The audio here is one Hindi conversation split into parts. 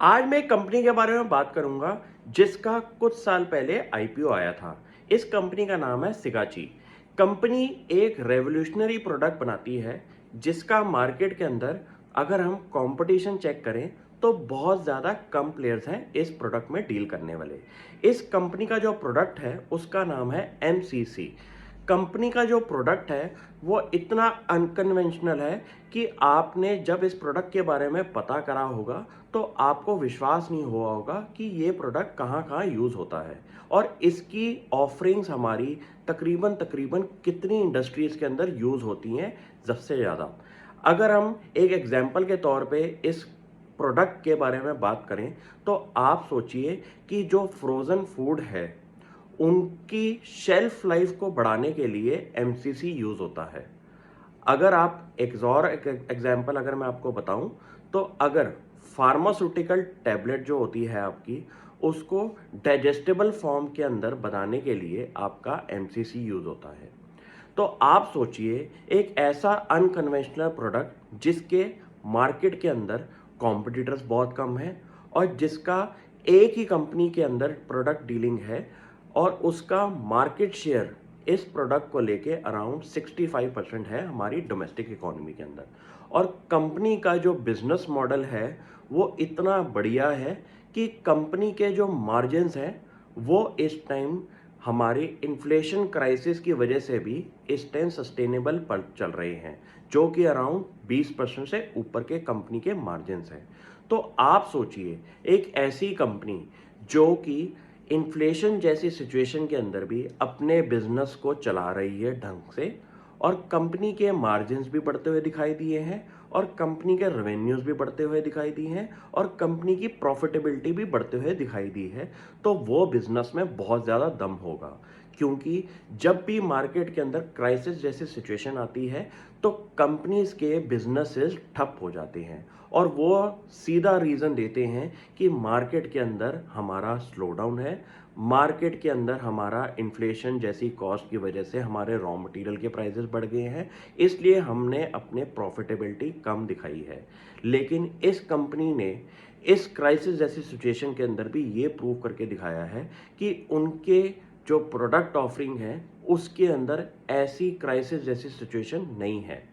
आज मैं एक कंपनी के बारे में बात करूंगा जिसका कुछ साल पहले आईपीओ आया था। इस कंपनी का नाम है सिगाची। कंपनी एक रेवोल्यूशनरी प्रोडक्ट बनाती है जिसका मार्केट के अंदर अगर हम कंपटीशन चेक करें तो बहुत ज़्यादा कम प्लेयर्स हैं इस प्रोडक्ट में डील करने वाले। इस कंपनी का जो प्रोडक्ट है उसका नाम है एमसीसी। कंपनी का जो प्रोडक्ट है वो इतना अनकन्वेंशनल है कि आपने जब इस प्रोडक्ट के बारे में पता करा होगा तो आपको विश्वास नहीं हुआ होगा कि ये प्रोडक्ट कहाँ कहाँ यूज़ होता है और इसकी ऑफरिंग्स हमारी तकरीबन तकरीबन कितनी इंडस्ट्रीज़ के अंदर यूज़ होती हैं सबसे ज़्यादा। अगर हम एक एग्जांपल के तौर पे इस प्रोडक्ट के बारे में बात करें तो आप सोचिए कि जो फ्रोज़न फूड है उनकी शेल्फ लाइफ को बढ़ाने के लिए एमसीसी यूज़ होता है। अगर आप एक और एग्जांपल अगर मैं आपको बताऊं तो अगर फार्मास्यूटिकल टैबलेट जो होती है आपकी उसको डाइजेस्टेबल फॉर्म के अंदर बनाने के लिए आपका एमसीसी यूज़ होता है। तो आप सोचिए एक ऐसा अनकन्वेंशनल प्रोडक्ट जिसके मार्केट के अंदर कॉम्पिटिटर्स बहुत कम है और जिसका एक ही कंपनी के अंदर प्रोडक्ट डीलिंग है और उसका मार्केट शेयर इस प्रोडक्ट को लेके अराउंड 65% है हमारी डोमेस्टिक इकोनॉमी के अंदर। और कंपनी का जो बिजनेस मॉडल है वो इतना बढ़िया है कि कंपनी के जो मार्जिन्स हैं वो इस टाइम हमारे इन्फ्लेशन क्राइसिस की वजह से भी इस टाइम सस्टेनेबल पर चल रहे हैं, जो कि अराउंड 20% से ऊपर के कंपनी के मार्जिन्स हैं। तो आप सोचिए एक ऐसी कंपनी जो कि इन्फ्लेशन जैसी सिचुएशन के अंदर भी अपने बिजनेस को चला रही है ढंग से और कंपनी के मार्जिन्स भी बढ़ते हुए दिखाई दिए हैं और कंपनी के रेवेन्यूज भी बढ़ते हुए दिखाई दिए हैं और कंपनी की प्रॉफिटेबिलिटी भी बढ़ते हुए दिखाई दी है। तो वो बिजनेस में बहुत ज़्यादा दम होगा, क्योंकि जब भी मार्केट के अंदर क्राइसिस जैसी सिचुएशन आती है तो कंपनीज के बिजनेसेस ठप हो जाते हैं और वो सीधा रीज़न देते हैं कि मार्केट के अंदर हमारा स्लो डाउन है, मार्केट के अंदर हमारा इन्फ्लेशन जैसी कॉस्ट की वजह से हमारे रॉ मटेरियल के प्राइसेस बढ़ गए हैं, इसलिए हमने अपने प्रॉफिटेबिलिटी कम दिखाई है। लेकिन इस कंपनी ने इस क्राइसिस जैसी सिचुएशन के अंदर भी ये प्रूव करके दिखाया है कि उनके जो प्रोडक्ट ऑफरिंग है उसके अंदर ऐसी क्राइसिस जैसी सिचुएशन नहीं है।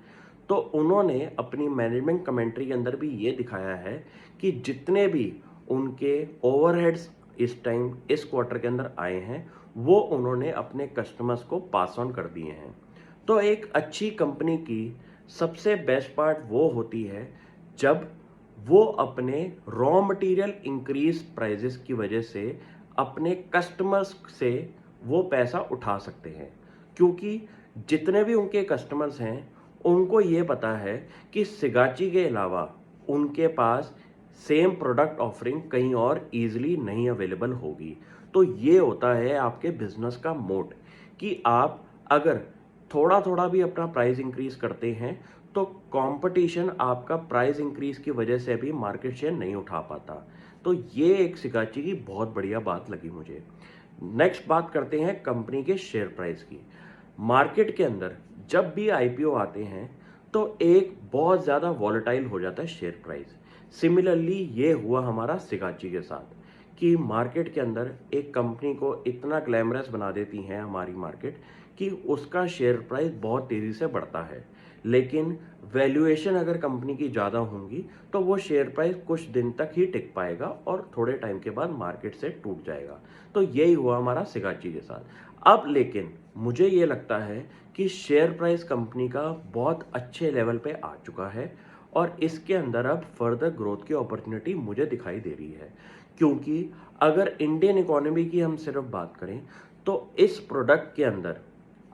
तो उन्होंने अपनी मैनेजमेंट कमेंट्री के अंदर भी ये दिखाया है कि जितने भी उनके ओवरहेड्स इस टाइम इस क्वार्टर के अंदर आए हैं वो उन्होंने अपने कस्टमर्स को पास ऑन कर दिए हैं। तो एक अच्छी कंपनी की सबसे बेस्ट पार्ट वो होती है जब वो अपने रॉ मटेरियल इंक्रीज प्राइजेस की वजह से अपने कस्टमर्स से वो पैसा उठा सकते हैं, क्योंकि जितने भी उनके कस्टमर्स हैं उनको ये पता है कि सिगाची के अलावा उनके पास सेम प्रोडक्ट ऑफरिंग कहीं और इजीली नहीं अवेलेबल होगी। तो ये होता है आपके बिजनेस का मोट कि आप अगर थोड़ा थोड़ा भी अपना प्राइस इंक्रीज करते हैं तो कंपटीशन आपका प्राइस इंक्रीज की वजह से भी मार्केट शेयर नहीं उठा पाता। तो ये एक सिगाची की बहुत बढ़िया बात लगी मुझे। नेक्स्ट बात करते हैं कंपनी के शेयर प्राइस की। मार्केट के अंदर जब भी आईपीओ आते हैं तो एक बहुत ज़्यादा वॉलेटाइल हो जाता है शेयर प्राइस। सिमिलरली ये हुआ हमारा सिगाची के साथ कि मार्केट के अंदर एक कंपनी को इतना ग्लैमरस बना देती है हमारी मार्केट कि उसका शेयर प्राइस बहुत तेज़ी से बढ़ता है। लेकिन वैल्यूएशन अगर कंपनी की ज़्यादा होंगी तो वो शेयर प्राइस कुछ दिन तक ही टिक पाएगा और थोड़े टाइम के बाद मार्केट से टूट जाएगा। तो यही हुआ हमारा सिगाची के साथ। अब लेकिन मुझे ये लगता है कि शेयर प्राइस कंपनी का बहुत अच्छे लेवल पे आ चुका है और इसके अंदर अब फर्दर ग्रोथ की अपॉर्चुनिटी मुझे दिखाई दे रही है, क्योंकि अगर इंडियन इकोनॉमी की हम सिर्फ बात करें तो इस प्रोडक्ट के अंदर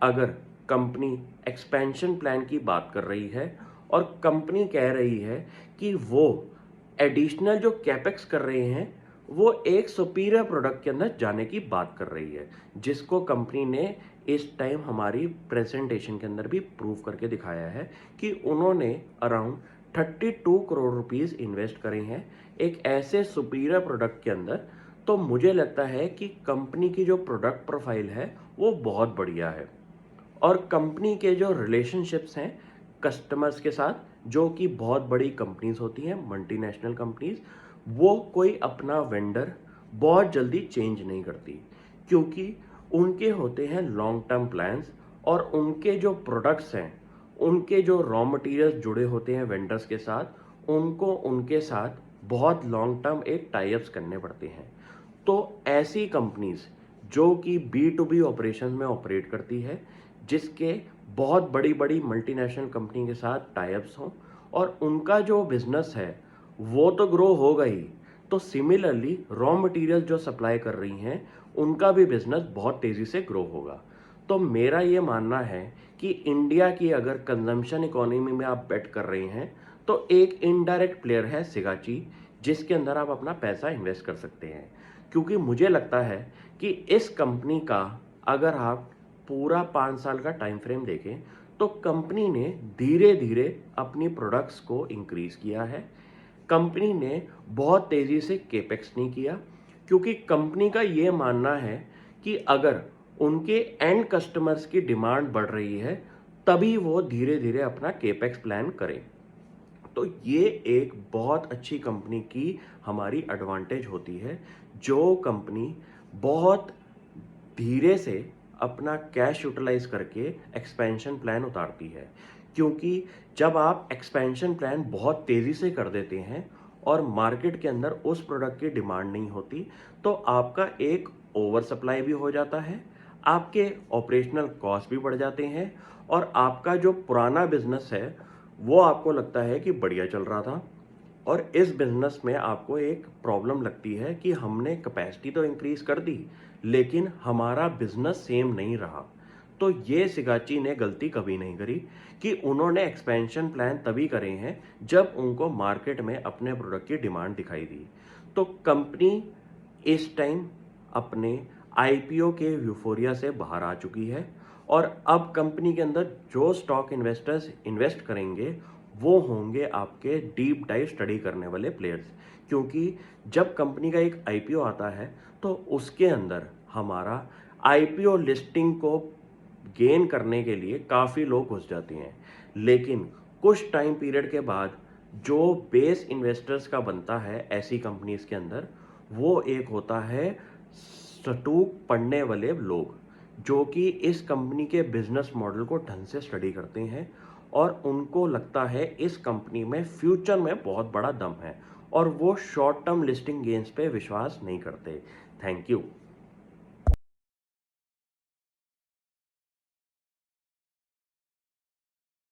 अगर कंपनी एक्सपेंशन प्लान की बात कर रही है और कंपनी कह रही है कि वो एडिशनल जो कैपेक्स कर रहे हैं वो एक सुपीरियर प्रोडक्ट के अंदर जाने की बात कर रही है, जिसको कंपनी ने इस टाइम हमारी प्रेजेंटेशन के अंदर भी प्रूव करके दिखाया है कि उन्होंने अराउंड 32 करोड़ रुपीस इन्वेस्ट करे हैं एक ऐसे सुपीरियर प्रोडक्ट के अंदर। तो मुझे लगता है कि कंपनी की जो प्रोडक्ट प्रोफाइल है वो बहुत बढ़िया है और कंपनी के जो रिलेशनशिप्स हैं कस्टमर्स के साथ, जो कि बहुत बड़ी कंपनीज होती हैं मल्टीनेशनल कंपनीज, वो कोई अपना वेंडर बहुत जल्दी चेंज नहीं करती, क्योंकि उनके होते हैं लॉन्ग टर्म प्लान्स, और उनके जो प्रोडक्ट्स हैं, उनके जो रॉ मटेरियल्स जुड़े होते हैं वेंडर्स के साथ, उनको उनके साथ बहुत लॉन्ग टर्म एक टाई अप्स करने पड़ते हैं। तो ऐसी कंपनीज जो कि बी टू बी ऑपरेशन में ऑपरेट करती है, जिसके बहुत बड़ी बड़ी मल्टीनेशनल कंपनी के साथ टाई अप्स हों, और उनका जो बिजनेस है वो तो ग्रो होगा ही, तो सिमिलरली रॉ मटेरियल जो सप्लाई कर रही हैं उनका भी बिजनेस बहुत तेज़ी से ग्रो होगा। तो मेरा ये मानना है कि इंडिया की अगर कंजम्पशन इकोनॉमी में आप बेट कर रहे हैं, तो एक इनडायरेक्ट प्लेयर है सिगाची, जिसके अंदर आप अपना पैसा इन्वेस्ट कर सकते हैं। क्योंकि मुझे लगता है कि इस कंपनी का अगर आप पूरा 5 साल का टाइम फ्रेम देखें, तो कंपनी ने धीरे धीरे अपनी प्रोडक्ट्स को इंक्रीज किया है। कंपनी ने बहुत तेज़ी से केपेक्स नहीं किया, क्योंकि कंपनी का ये मानना है कि अगर उनके एंड कस्टमर्स की डिमांड बढ़ रही है, तभी वो धीरे धीरे अपना केपेक्स प्लान करें। तो ये एक बहुत अच्छी कंपनी की हमारी एडवांटेज होती है, जो कंपनी बहुत धीरे से अपना कैश यूटिलाइज करके एक्सपेंशन प्लान उतारती है। क्योंकि जब आप एक्सपेंशन प्लान बहुत तेज़ी से कर देते हैं और मार्केट के अंदर उस प्रोडक्ट की डिमांड नहीं होती, तो आपका एक ओवर सप्लाई भी हो जाता है, आपके ऑपरेशनल कॉस्ट भी बढ़ जाते हैं, और आपका जो पुराना बिजनेस है वो आपको लगता है कि बढ़िया चल रहा था, और इस बिजनेस में आपको एक प्रॉब्लम लगती है कि हमने कैपेसिटी तो इंक्रीज कर दी, लेकिन हमारा बिजनेस सेम नहीं रहा। तो ये सिगाची ने गलती कभी नहीं करी कि उन्होंने एक्सपेंशन प्लान तभी करे हैं जब उनको मार्केट में अपने प्रोडक्ट की डिमांड दिखाई दी। तो कंपनी इस टाइम अपने आईपीओ के यूफोरिया से बाहर आ चुकी है, और अब कंपनी के अंदर जो स्टॉक इन्वेस्टर्स इन्वेस्ट करेंगे वो होंगे आपके डीप डाइव स्टडी करने वाले प्लेयर्स। क्योंकि जब कंपनी का एक आईपीओ आता है, तो उसके अंदर हमारा आईपीओ लिस्टिंग को गेन करने के लिए काफ़ी लोग घुस जाते हैं, लेकिन कुछ टाइम पीरियड के बाद जो बेस इन्वेस्टर्स का बनता है ऐसी कंपनीज के अंदर, वो एक होता है सटूक पढ़ने वाले लोग, जो कि इस कंपनी के बिजनेस मॉडल को ढंग से स्टडी करते हैं, और उनको लगता है इस कंपनी में फ्यूचर में बहुत बड़ा दम है, और वो शॉर्ट टर्म लिस्टिंग गेन्स पे विश्वास नहीं करते। Thank you.